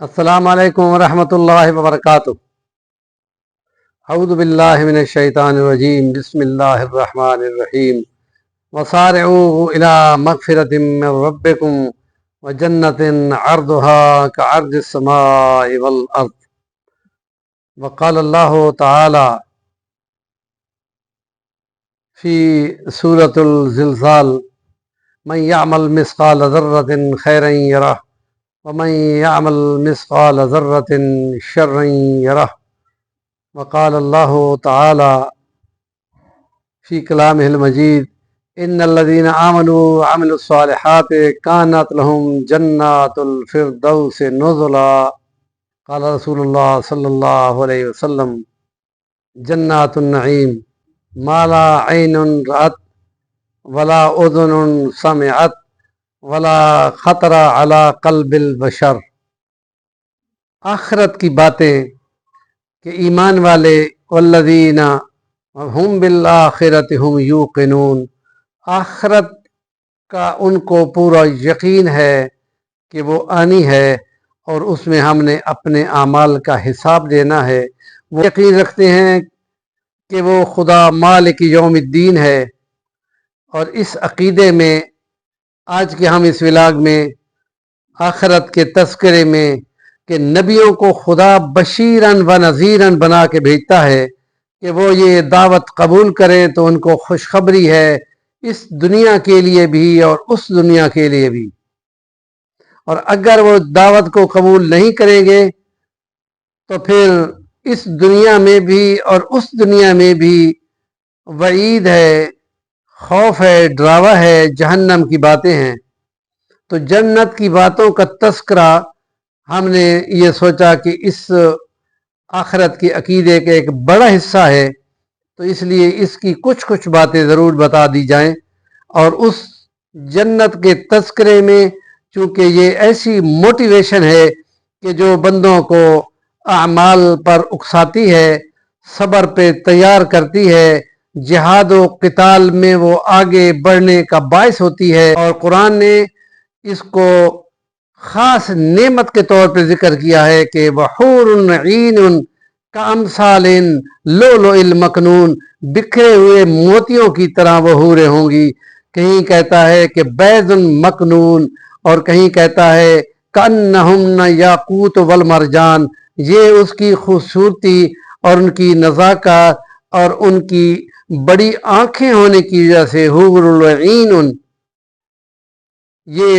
अस्सलाम वालेकुम रहमतुल्लाहि व बरकातुहू। अऊज़ु बिल्लाहि मिनश शैतानिर रजीम। बिस्मिल्लाहिर रहमानिर रहीम। वसारिऊ इला मगफिरतिम मिर रब्बिकुम व जन्नतिन अर्दुहा कअर्दिस समाई वल अर्द। व क़ाल अल्लाहु तआला फ़ी सूरतुल ज़िलज़ाल मन यअमल मिस्क़ाल ज़र्रतिन खैरन यरह वमन यअमल मिस्क़ाल ज़र्रतिन शर्रन यरह। वक़ाल अल्लाहु तआला फ़ी कलामिहिल मजीद इन्नल्लज़ीना आमनू व अमिलुस्सालिहाति कानत लहुम जन्नातुल फ़िरदौसि नुज़ुला। क़ाल रसूलुल्लाह सल्लल्लाहु अलैहि वसल्लम जन्नातुन नईम मा ला ऐनुन रअत वला उज़ुनुन समिअत वला खतरा अला क़ल्बिल बशर। आखिरत की बातें कि ईमान वाले वल्लज़ीना हुम बिल आखिरति हुम यूक़िनून, आखिरत का उनको पूरा यकीन है कि वो आनी है और उसमें हमने अपने आमाल का हिसाब देना है। वो यकीन रखते हैं कि वो खुदा मालिक यौमिद्दीन है। और इस अक़ीदे में आज के हम इस विलाग में आखिरत के तज़किरे में कि नबियों को खुदा बशीरन व नज़ीरन बना के भेजता है कि वो ये दावत कबूल करें तो उनको खुशखबरी है इस दुनिया के लिए भी और उस दुनिया के लिए भी। और अगर वो दावत को कबूल नहीं करेंगे तो फिर इस दुनिया में भी और उस दुनिया में भी वईद है, खौफ है, डरावा है, जहन्नम की बातें हैं। तो जन्नत की बातों का तस्करा हमने ये सोचा कि इस आखिरत के अकीदे का एक बड़ा हिस्सा है, तो इसलिए इसकी कुछ कुछ बातें ज़रूर बता दी जाएं। और उस जन्नत के तस्करे में चूँकि ये ऐसी मोटिवेशन है कि जो बंदों को अमाल पर उकसाती है, सब्र पे तैयार करती है, जिहाद व क़िताल में वो आगे बढ़ने का बायस होती है। और कुरान ने इसको ख़ास नेमत के तौर पर ज़िक्र किया है कि वहूरुन ईनुन कामसालिन लुलुइल मकनून, बिखरे हुए मोतियों की तरह वो हूरें होंगी। कहीं कहता है कि बैज़ुन मकनून और कहीं कहता है कन्नहुन्न याकूत वल मरजान। ये उसकी खूबसूरती और उनकी नज़ाकत और उनकी बड़ी आँखें होने की वजह से हूरुल ईनुन ये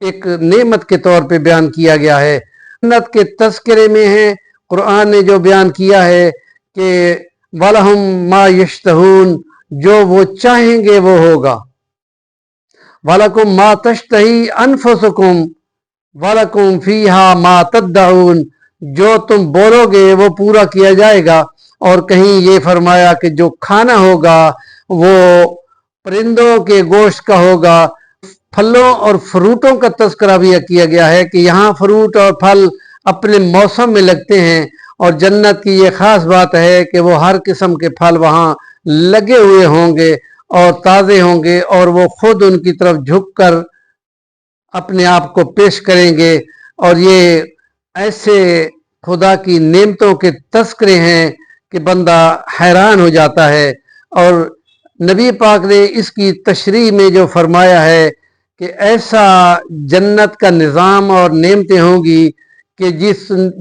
एक नेमत के तौर पे बयान किया गया है। जन्नत के तज़किरे में है कुरान ने जो बयान किया है कि वलहुम मा यश्तहून, जो वो चाहेंगे वो होगा। वलकुम मा तश्तही अनफुसुकुम वलकुम फीहा मा तद्दऊन, जो तुम बोलोगे वो पूरा किया जाएगा। और कहीं ये फरमाया कि जो खाना होगा वो परिंदों के गोश्त का होगा। फलों और फ्रूटों का तस्करा भी किया गया है कि यहाँ फ्रूट और फल अपने मौसम में लगते हैं। और जन्नत की ये ख़ास बात है कि वो हर किस्म के फल वहाँ लगे हुए होंगे और ताज़े होंगे और वो खुद उनकी तरफ झुककर अपने आप को पेश करेंगे। और ये ऐसे खुदा की नेमतों के तस्करे हैं कि बंदा हैरान हो जाता है। और नबी पाक ने इसकी तशरीह में जो फरमाया है कि ऐसा जन्नत का निज़ाम और नेमतें होंगी कि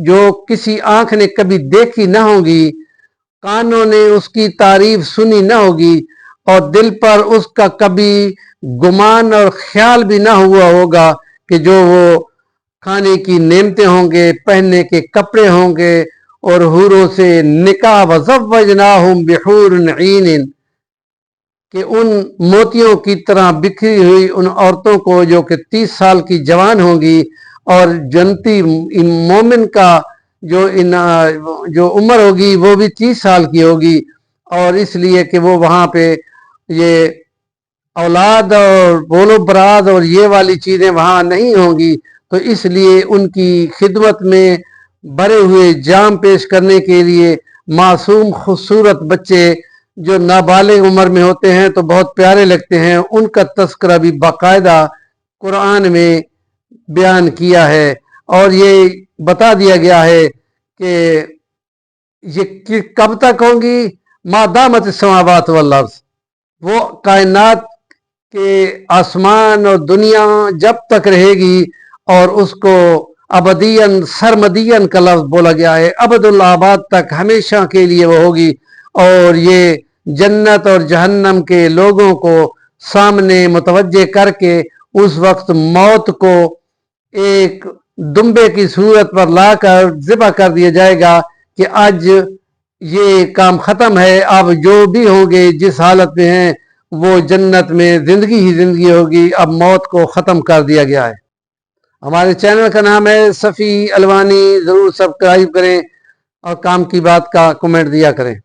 जो किसी आँख ने कभी देखी ना होगी, कानों ने उसकी तारीफ सुनी ना होगी और दिल पर उसका कभी गुमान और ख्याल भी ना हुआ होगा कि जो वो खाने की नेमतें होंगे, पहनने के कपड़े होंगे और हूरों से निकाह वज़व्वजनाहुम बिहूरिन ईन, कि उन मोतियों की तरह बिखरी हुई उन औरतों को जो कि 30 साल की जवान होंगी। और जन्नती मोमिन का जो उम्र होगी वो भी 30 साल की होगी। और इसलिए कि वो वहाँ पे ये औलाद और बोलो बरात और ये वाली चीज़ें वहाँ नहीं होंगी, तो इसलिए उनकी खिदमत में भरे हुए जाम पेश करने के लिए मासूम खूबसूरत बच्चे जो नाबालिग उम्र में होते हैं तो बहुत प्यारे लगते हैं, उनका तस्करा भी बाकायदा कुरान में बयान किया है। और ये बता दिया गया है कि ये कब तक होंगी, मादामत समावात वल अर्ज़, वो कायनात के आसमान और दुनिया जब तक रहेगी, और उसको अबदियन सरमदियन का लफ्ज़ बोला गया है, अबदुल आबाद तक हमेशा के लिए वो होगी। और ये जन्नत और जहन्नम के लोगों को सामने मुतवज्जे करके उस वक्त मौत को एक दुम्बे की सूरत पर लाकर ज़िबा कर दिया जाएगा कि आज ये काम ख़त्म है, अब जो भी होंगे जिस हालत में हैं वो जन्नत में ज़िंदगी ही ज़िंदगी होगी, अब मौत को ख़त्म कर दिया गया है। हमारे चैनल का नाम है सफ़ी अलवानी, ज़रूर सब्सक्राइब करें और काम की बात का कमेंट दिया करें।